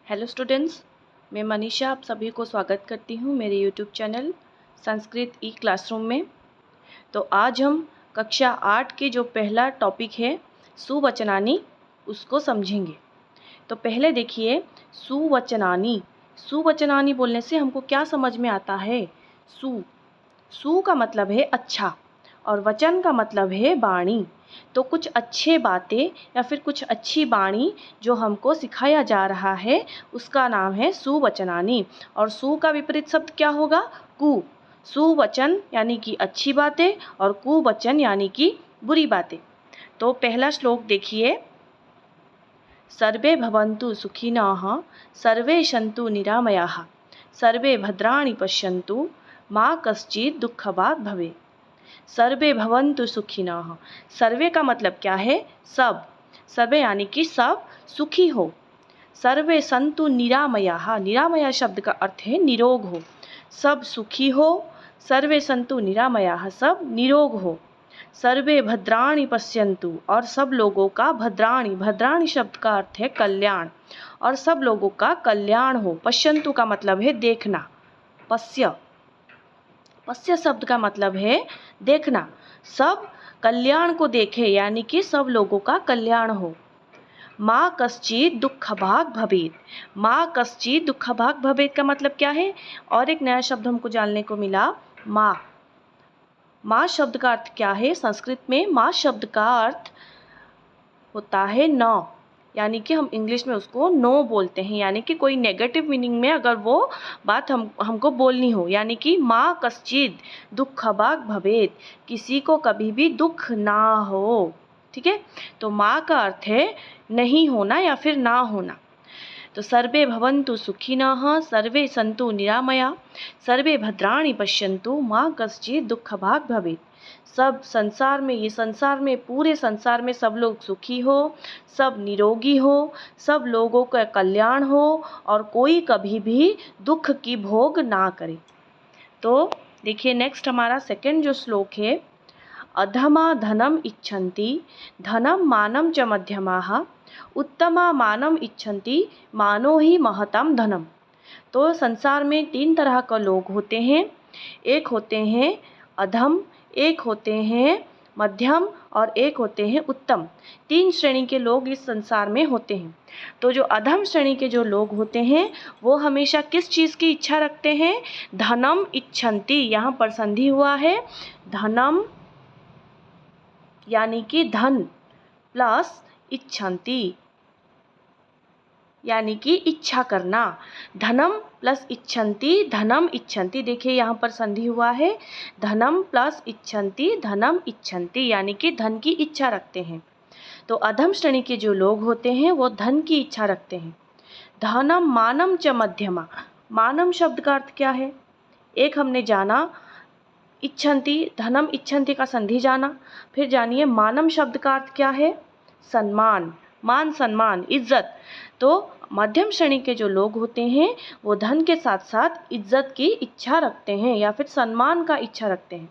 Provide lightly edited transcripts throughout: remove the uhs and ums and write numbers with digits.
Hello students, मैं मनीषा आप सभी को स्वागत करती हूँ मेरे यूट्यूब चैनल संस्कृत ई क्लासरूम में। तो आज हम कक्षा 8 के जो पहला टॉपिक है सुवचनानी उसको समझेंगे। तो पहले देखिए सुवचनानी। सुवचनानी बोलने से हमको क्या समझ में आता है? सु का मतलब है अच्छा और वचन का मतलब है वाणी। तो कुछ अच्छे बातें या फिर कुछ अच्छी वाणी जो हमको सिखाया जा रहा है उसका नाम है सुवचनानी। और सु का विपरीत शब्द क्या होगा? कु। सुवचन यानी कि अच्छी बातें और कुवचन यानी कि बुरी बातें। तो पहला श्लोक देखिए, सर्वे भवन्तु सुखिनः सर्वे सन्तु निरामयाः सर्वे भद्राणि पश्यन्तु माँ कश्चित् दुःखभाग् भवेत्। सर्वे भवन्तु सुखिनः। सर्वे का मतलब क्या है? सब। सर्वे यानी कि सब सुखी हो। सर्वे सन्तु निरामयाः। निरामया शब्द का अर्थ है निरोग हो। सब सुखी हो। सर्वे सन्तु निरामयाः, सब निरोग हो। सर्वे भद्राणि पश्यन्तु, और सब लोगों का भद्राणि, भद्राणि शब्द का अर्थ है कल्याण, और सब लोगों का कल्याण हो। पश्यन्तु का मतलब है देखना। पश्य, पश्य शब्द का मतलब है देखना। सब कल्याण को देखे यानी कि सब लोगों का कल्याण हो। माँ कश्चित् दुःखभाग् भवेत्। माँ कश्चित् दुःखभाग् भवेत् का मतलब क्या है? और एक नया शब्द हमको जानने को मिला, माँ। माँ शब्द का अर्थ क्या है? संस्कृत में माँ शब्द का अर्थ होता है न, यानी कि हम इंग्लिश में उसको नो बोलते हैं। यानी कि कोई नेगेटिव मीनिंग में अगर वो बात हमको बोलनी हो, यानी कि माँ कश्चित् दुःखभाग् भवेत्, किसी को कभी भी दुख ना हो। ठीक है, तो माँ का अर्थ है नहीं होना या फिर ना होना। तो सर्वे भवन्तु सुखिनः सर्वे सन्तु निरामया सर्वे भद्राणि पश्यन्तु माँ कश्चित् दुःखभाग् भवेत्। सब संसार में, ये संसार में, पूरे संसार में सब लोग सुखी हो, सब निरोगी हो, सब लोगों का कल्याण हो और कोई कभी भी दुख की भोग ना करे। तो देखिए नेक्स्ट हमारा सेकंड जो श्लोक है, अधमा धनम इच्छन्ति धनम मानं च मध्यमाः उत्तमा मानम इच्छन्ति मानो ही महतम धनम। तो संसार में तीन तरह का लोग होते हैं। एक होते हैं अधम, एक होते हैं मध्यम और एक होते हैं उत्तम। तीन श्रेणी के लोग इस संसार में होते हैं। तो जो अधम श्रेणी के जो लोग होते हैं वो हमेशा किस चीज़ की इच्छा रखते हैं? धनम इच्छन्ति, यहाँ पर संधि हुआ है। धनम यानी कि धन प्लस इच्छन्ति यानी कि इच्छा करना। धनम प्लस इच्छन्ति, धनम इच्छन्ति। देखिए यहाँ पर संधि हुआ है। धनम प्लस इच्छन्ति, धनम इच्छन्ति यानी कि धन की इच्छा रखते हैं। तो अधम श्रेणी के जो लोग होते हैं वो धन की इच्छा रखते हैं। धनम मानम च मध्यमा। मानम शब्द का अर्थ क्या है? एक हमने जाना इच्छन्ति, धनम इच्छन्ति का संधि जाना। फिर जानिए मानम शब्द का अर्थ क्या है? सम्मान, मान सम्मान, इज्जत। तो मध्यम श्रेणी के जो लोग होते हैं वो धन के साथ साथ इज्जत की इच्छा रखते हैं या फिर सम्मान का इच्छा रखते हैं।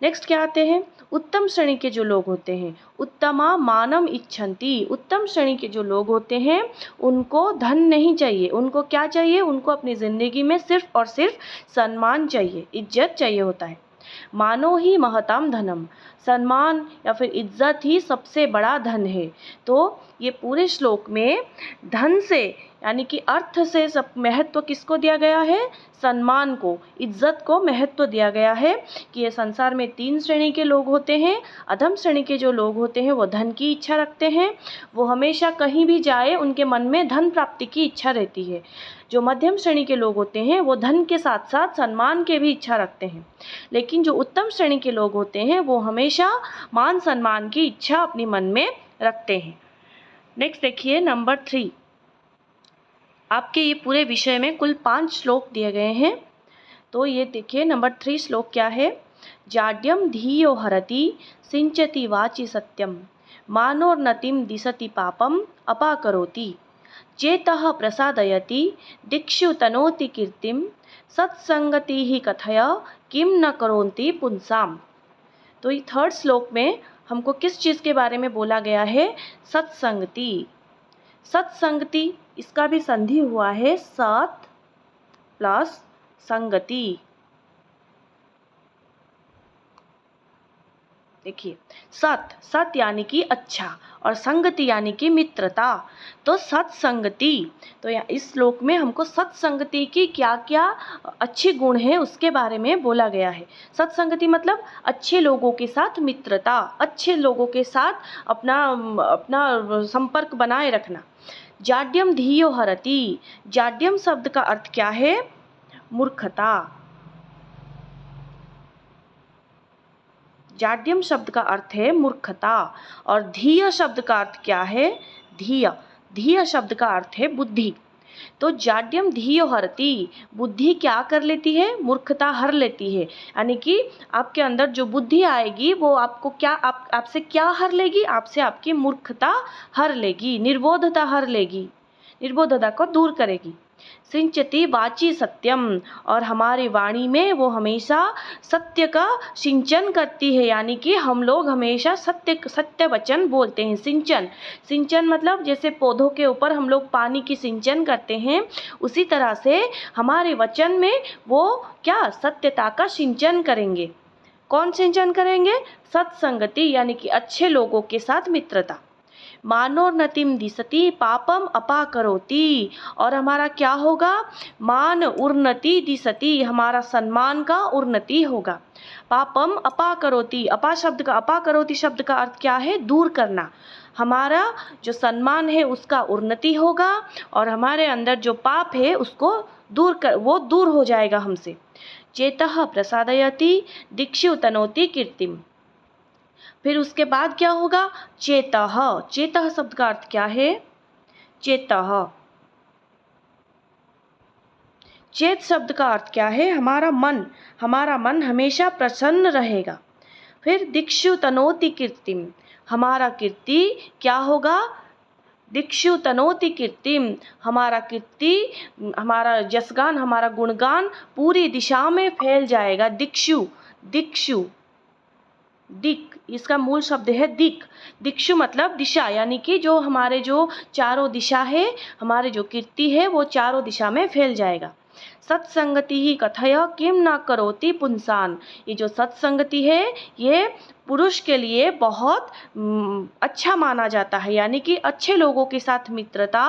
नेक्स्ट क्या आते हैं? उत्तम श्रेणी के जो लोग होते हैं, उत्तमा मानम इच्छन्ति। उत्तम श्रेणी के जो लोग होते हैं उनको धन नहीं चाहिए। उनको क्या चाहिए? उनको अपनी ज़िंदगी में सिर्फ और सिर्फ सम्मान चाहिए, इज्जत चाहिए होता है। मानो ही महतम धनम, सम्मान या फिर इज्जत ही सबसे बड़ा धन है। तो ये पूरे श्लोक में धन से यानी कि अर्थ से सब महत्व किसको दिया गया है? सम्मान को, इज्जत को महत्व दिया गया है कि ये संसार में तीन श्रेणी के लोग होते हैं। अधम श्रेणी के जो लोग होते हैं वो धन की इच्छा रखते हैं, वो हमेशा कहीं भी जाए उनके मन में धन प्राप्ति की इच्छा रहती है। जो मध्यम श्रेणी के लोग होते हैं वो धन के साथ साथ सम्मान के भी इच्छा रखते हैं। लेकिन जो उत्तम श्रेणी के लोग होते हैं वो हमेशा मान सम्मान की इच्छा अपने मन में रखते हैं। नेक्स्ट देखिए नंबर 3। आपके ये पूरे विषय में कुल 5 श्लोक दिए गए हैं। तो ये देखिए नंबर 3 श्लोक क्या है? जाड्यम धीयो हरति सिंचति वाचि सत्यम मानोर्नतिम दिशति पापम अपाकरोति चेतः प्रसादयति दिक्षु तनोति कीर्तिम सत्संगति ही कथय किम न करोन्ति पुंसाम। तो ये थर्ड श्लोक में हमको किस चीज़ के बारे में बोला गया है? सत्संगति। सत्संगति, इसका भी संधि हुआ है सत प्लस संगति। देखिए, सत सत यानी कि अच्छा और संगति यानी कि मित्रता। तो सत्संगति, तो इस श्लोक में हमको सत्संगति की क्या क्या अच्छे गुण हैं उसके बारे में बोला गया है। सत्संगति मतलब अच्छे लोगों के साथ मित्रता, अच्छे लोगों के साथ अपना अपना संपर्क बनाए रखना। जाड्यम धियो हरति, जाड्यम शब्द का अर्थ क्या है? मूर्खता। जाड्यम शब्द का अर्थ है मूर्खता और धीय शब्द का अर्थ क्या है? धीय। धीय शब्द का अर्थ है बुद्धि। तो जाड्यम धियो हरति, बुद्धि क्या कर लेती है? मूर्खता हर लेती है। यानी कि आपके अंदर जो बुद्धि आएगी वो आपको क्या आपसे क्या हर लेगी? आपसे आपकी मूर्खता हर लेगी, निर्बोधता हर लेगी, निर्बोधता को दूर करेगी। सिंचति वाची सत्यम, और हमारी वाणी में वो हमेशा सत्य का सिंचन करती है, यानी कि हम लोग हमेशा सत्य वचन बोलते हैं। सिंचन, सिंचन मतलब जैसे पौधों के ऊपर हम लोग पानी की सिंचन करते हैं, उसी तरह से हमारे वचन में वो क्या सत्यता का सिंचन करेंगे। कौन सिंचन करेंगे? सत्संगति यानी कि अच्छे लोगों के साथ मित्रता। मानोन्नतिम दिशति पापम अपाकरोति, और हमारा क्या होगा? मान उन्नति दिशति, हमारा सम्मान का उन्नति होगा। पापम अपाकरोति, अपाकरोति शब्द का अर्थ क्या है? दूर करना। हमारा जो सम्मान है उसका उन्नति होगा और हमारे अंदर जो पाप है उसको वो दूर हो जाएगा हमसे। चेतः प्रसादयति दिक्षु तनोति कीर्तिम, फिर उसके बाद क्या होगा? चेतः, चेतः शब्द का अर्थ क्या है? चेतः, चेत शब्द का अर्थ क्या है? हमारा मन, हमारा मन हमेशा प्रसन्न रहेगा। फिर दिक्षु तनोति कीर्तिम, हमारा कीर्ति क्या होगा? दिक्षु तनोति कीर्तिम, हमारा कीर्ति, हमारा यशगान, हमारा गुणगान पूरी दिशा में फैल जाएगा। दिक्षु, दिक्षु, दिक, इसका मूल शब्द है दिक। दिक्षु मतलब दिशा, यानी कि जो हमारे जो चारों दिशा है, हमारे जो कीर्ति है वो चारों दिशा में फैल जाएगा। सत्संगति ही कथय किम न करोति पुंसान, ये जो सत्संगति है ये पुरुष के लिए बहुत अच्छा माना जाता है, यानी कि अच्छे लोगों के साथ मित्रता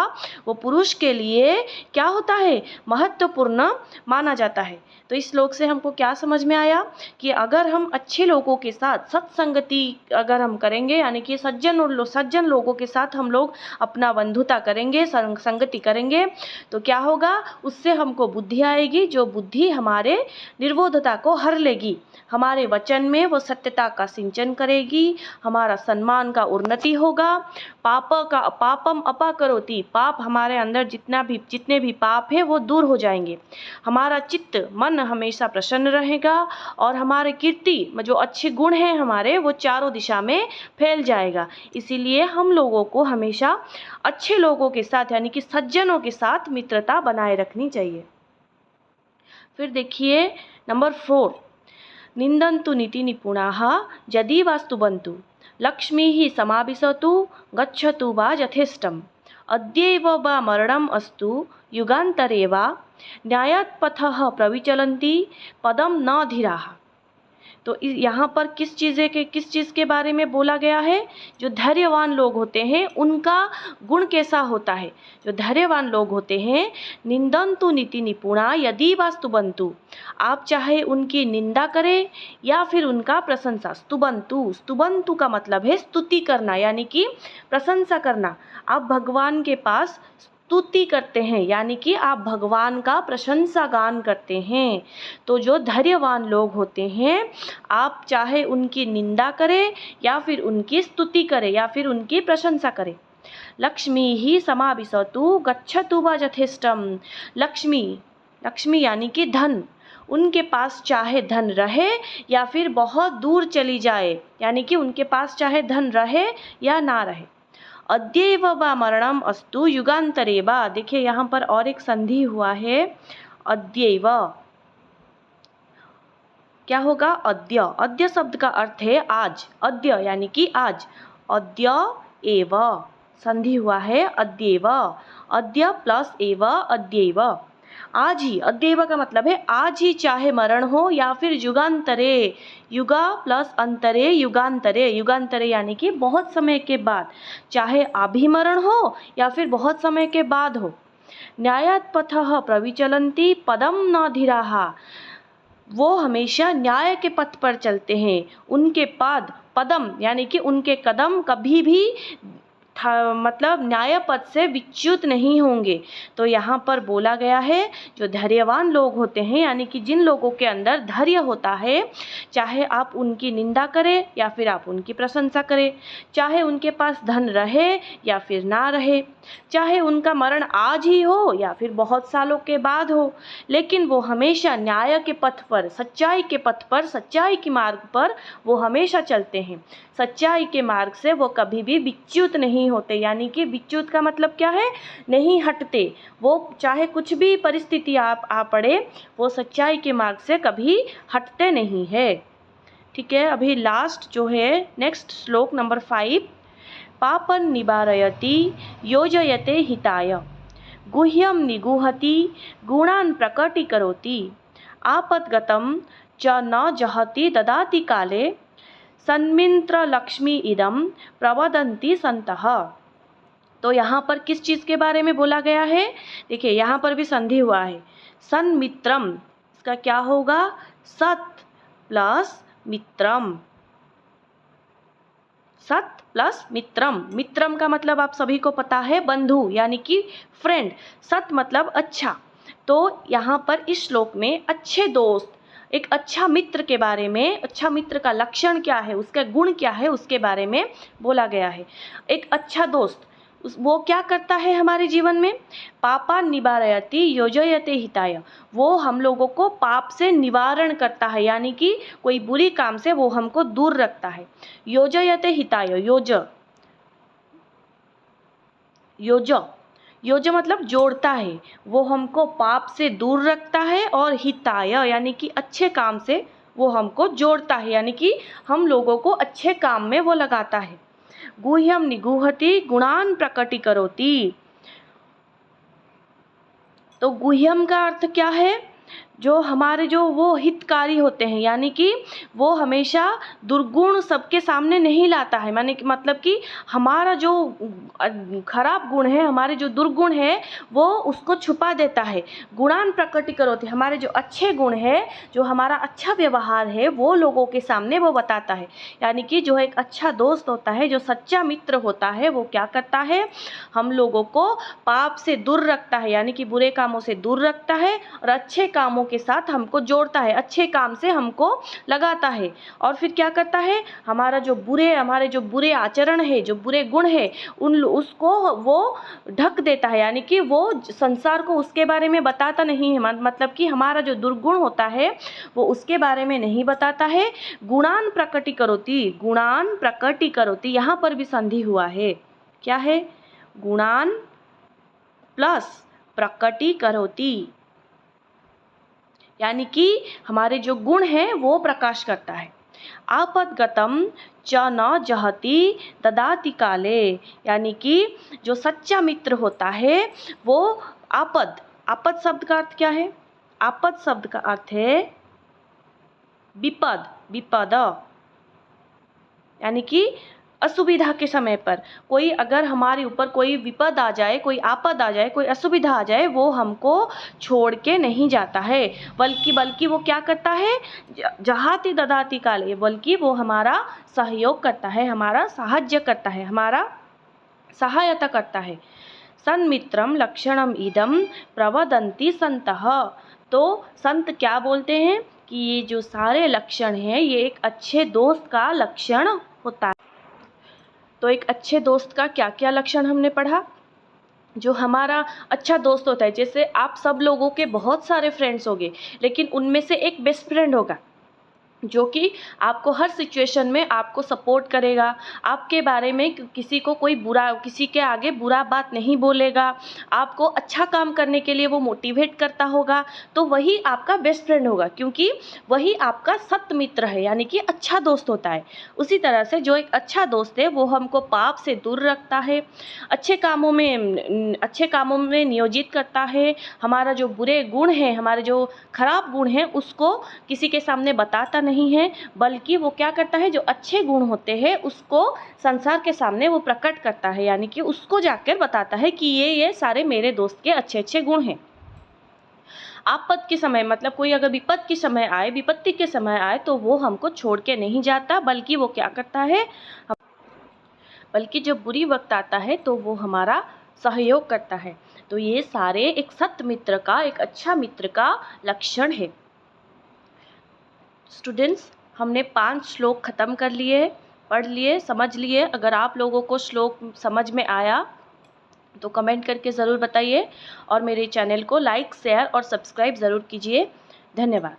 वो पुरुष के लिए क्या होता है? महत्वपूर्ण माना जाता है। तो इस श्लोक से हमको क्या समझ में आया कि अगर हम अच्छे लोगों के साथ सत्संगति अगर हम करेंगे, यानी कि सज्जन लोगों के साथ हम लोग अपना बंधुता करेंगे, संगति करेंगे, तो क्या होगा? उससे हमको बुद्धि आएगी, जो बुद्धि हमारे निर्बोधता को हर लेगी। हमारे वचन में वो सत्यता का सिंचन करेगी, हमारा सम्मान का उन्नति होगा। पापम अपाकरोति, पाप हमारे अंदर जितने भी पाप है वो दूर हो जाएंगे। हमारा चित्त मन हमेशा प्रसन्न रहेगा और हमारे कीर्ति जो अच्छे गुण हैं हमारे वो चारों दिशा में फैल जाएगा। इसीलिए हम लोगों को हमेशा अच्छे लोगों के साथ यानी कि सज्जनों के साथ मित्रता बनाए रखनी चाहिए। फिर देखिए नंबर 4, निंदन्तु नीति निपुणाः यदि वास्तुबन्तु लक्ष्मीः समाविशतु गच्छतु वा यथेष्टम् अद्यैव वा मरणम् अस्तु युगान्तरे वा न्यायात्पथः प्रविचलन्ति पदम न धीराः। तो यहाँ पर किस चीज़ के बारे में बोला गया है? जो धैर्यवान लोग होते हैं उनका गुण कैसा होता है? जो धैर्यवान लोग होते हैं, निंदन्तु नीति निपुणा यदि वास्तुबन्तु, आप चाहे उनकी निंदा करें या फिर उनका प्रशंसा। स्तुबन्तु, स्तुबन्तु का मतलब है स्तुति करना, यानी कि प्रशंसा करना। आप भगवान के पास स्तुति करते हैं, यानी कि आप भगवान का प्रशंसा गान करते हैं। तो जो धैर्यवान लोग होते हैं, आप चाहे उनकी निंदा करें या फिर उनकी स्तुति करें या फिर उनकी प्रशंसा करें। लक्ष्मी ही समाविशतु गच्छतु वा यथेष्टम, लक्ष्मी, लक्ष्मी यानी कि धन, उनके पास चाहे धन रहे या फिर बहुत दूर चली जाए, यानी कि उनके पास चाहे धन रहे या ना रहे। अद्यैव वा मरणम अस्तु युगान्तरे वा, देखिए यहाँ पर और एक संधि हुआ है, अद्यैव, क्या होगा? अद्य, अद्य शब्द का अर्थ है आज, अद्य यानी कि आज, अद्य एव, संधि हुआ है अद्येव, अद्य प्लस एव अद्येव, आज ही। अद्येव का मतलब है आज ही, चाहे मरण हो या फिर युगांतरे, युगा प्लस अंतरे युगांतरे, युगांतरे यानी कि बहुत समय के बाद, चाहे अभी मरण हो या फिर बहुत समय के बाद हो। न्यायात् पथः प्रविचलन्ति पदम न धीराः, वो हमेशा न्याय के पथ पर चलते हैं, उनके पाद, पदम यानी कि उनके कदम कभी भी मतलब न्याय पथ से विच्युत नहीं होंगे। तो यहाँ पर बोला गया है जो धैर्यवान लोग होते हैं, यानी कि जिन लोगों के अंदर धैर्य होता है, चाहे आप उनकी निंदा करें या फिर आप उनकी प्रशंसा करें, चाहे उनके पास धन रहे या फिर ना रहे, चाहे उनका मरण आज ही हो या फिर बहुत सालों के बाद हो, लेकिन वो हमेशा न्याय के पथ पर, सच्चाई के पथ पर, सच्चाई के मार्ग पर वो हमेशा चलते हैं। सच्चाई के मार्ग से वो कभी भी विच्युत नहीं होते, यानी कि विच्युत का मतलब क्या है, नहीं हटते। वो चाहे कुछ भी परिस्थिति आ पड़े, वो सच्चाई के मार्ग से कभी हटते नहीं है। ठीक है, अभी लास्ट जो है नेक्स्ट श्लोक नंबर 5, पापं निवारयति योजयते हिताय, गुह्यं निगूहति गुणान् प्रकटीकरोति, आपद्गतं च न जहति ददाति काले, सन्मित्र लक्ष्मी इदम प्रवदन्ति संतः। तो यहाँ पर किस चीज़ के बारे में बोला गया है, देखिए यहाँ पर भी संधि हुआ है, सन्मित्रम, इसका क्या होगा, सत प्लस मित्रम, सत प्लस मित्रम। मित्रम का मतलब आप सभी को पता है बंधु यानी कि फ्रेंड, सत मतलब अच्छा। तो यहाँ पर इस श्लोक में अच्छे दोस्त, एक अच्छा मित्र के बारे में, अच्छा मित्र का लक्षण क्या है, उसका गुण क्या है, उसके बारे में बोला गया है। एक अच्छा दोस्त वो क्या करता है हमारे जीवन में, पापा निवारयति योजयते हिताय, वो हम लोगों को पाप से निवारण करता है, यानी कि कोई बुरी काम से वो हमको दूर रखता है। योजयते हिताय, योज योज योज मतलब जोड़ता है, वो हमको पाप से दूर रखता है, और हिताय यानी कि अच्छे काम से वो हमको जोड़ता है, यानी कि हम लोगों को अच्छे काम में वो लगाता है। गुह्यम निगूहति गुणान् प्रकटीकरोति, तो गुह्यम का अर्थ क्या है, जो हमारे जो वो हितकारी होते हैं, यानी कि वो हमेशा दुर्गुण सबके सामने नहीं लाता है, माने मतलब कि हमारा जो खराब गुण है, हमारे जो दुर्गुण है वो उसको छुपा देता है। गुणान प्रकटीकरोति, हमारे जो अच्छे गुण है, जो हमारा अच्छा व्यवहार है वो लोगों के सामने वो बताता है। यानी कि जो एक अच्छा दोस्त होता है, जो सच्चा मित्र होता है, वो क्या करता है, हम लोगों को पाप से दूर रखता है, यानी कि बुरे कामों से दूर रखता है, और अच्छे कामों के साथ हमको जोड़ता है, अच्छे काम से हमको लगाता है। और फिर क्या करता है, हमारे जो बुरे आचरण है, जो बुरे गुण है, उसको वो ढक देता है, यानी कि वो संसार को उसके बारे में बताता नहीं है, मतलब कि हमारा जो दुर्गुण होता है वो उसके बारे में नहीं बताता है। गुणान प्रकटीकरोति, गुणान प्रकटीकरोति, यहाँ पर भी संधि हुआ है, क्या है, गुणान प्लस प्रकटीकरोति, यानी कि हमारे जो गुण हैं वो प्रकाश करता है। आपद्गतं च न जहति ददाति काले, यानी कि जो सच्चा मित्र होता है वो आपद, आपद शब्द का अर्थ क्या है, आपद शब्द का अर्थ है विपद, विपद यानी कि असुविधा के समय पर, कोई अगर हमारे ऊपर कोई विपद आ जाए, कोई आपद आ जाए, कोई असुविधा आ जाए, वो हमको छोड़ के नहीं जाता है, बल्कि वो क्या करता है, जहाति ददाति काले, बल्कि वो हमारा सहयोग करता है, हमारा साहाय्य करता है, हमारा सहायता करता है। सन्मित्रम लक्षणम इदम प्रवदन्ति संतः, तो संत क्या बोलते हैं कि ये जो सारे लक्षण हैं ये एक अच्छे दोस्त का लक्षण होता है। तो एक अच्छे दोस्त का क्या क्या लक्षण हमने पढ़ा, जो हमारा अच्छा दोस्त होता है, जैसे आप सब लोगों के बहुत सारे फ्रेंड्स होंगे, लेकिन उनमें से एक बेस्ट फ्रेंड होगा जो कि आपको हर सिचुएशन में आपको सपोर्ट करेगा, आपके बारे में किसी को कोई बुरा, किसी के आगे बुरा बात नहीं बोलेगा, आपको अच्छा काम करने के लिए वो मोटिवेट करता होगा, तो वही आपका बेस्ट फ्रेंड होगा, क्योंकि वही आपका सत्य मित्र है, यानी कि अच्छा दोस्त होता है। उसी तरह से जो एक अच्छा दोस्त है वो हमको पाप से दूर रखता है, अच्छे कामों में नियोजित करता है, हमारा जो बुरे गुण हैं, हमारे जो खराब गुण हैं उसको किसी के सामने बताता नहीं है, बल्कि वो क्या करता है, जो अच्छे गुण होते हैं उसको संसार के सामने वो प्रकट करता है, यानी कि उसको जाकर बताता है कि ये सारे मेरे दोस्त के अच्छे अच्छे गुण हैं। आपद के समय, मतलब कोई अगर विपत्ति के समय आए तो वो हमको छोड़ के नहीं जाता, बल्कि वो क्या करता है, बल्कि जब बुरी वक्त आता है तो वो हमारा सहयोग करता है। तो ये सारे एक सत्य मित्र का, एक अच्छा मित्र का लक्षण है। स्टूडेंट्स, हमने 5 श्लोक खत्म कर लिए, पढ़ लिए, समझ लिए। अगर आप लोगों को श्लोक समझ में आया तो कमेंट करके ज़रूर बताइए, और मेरे चैनल को लाइक, शेयर और सब्सक्राइब ज़रूर कीजिए। धन्यवाद।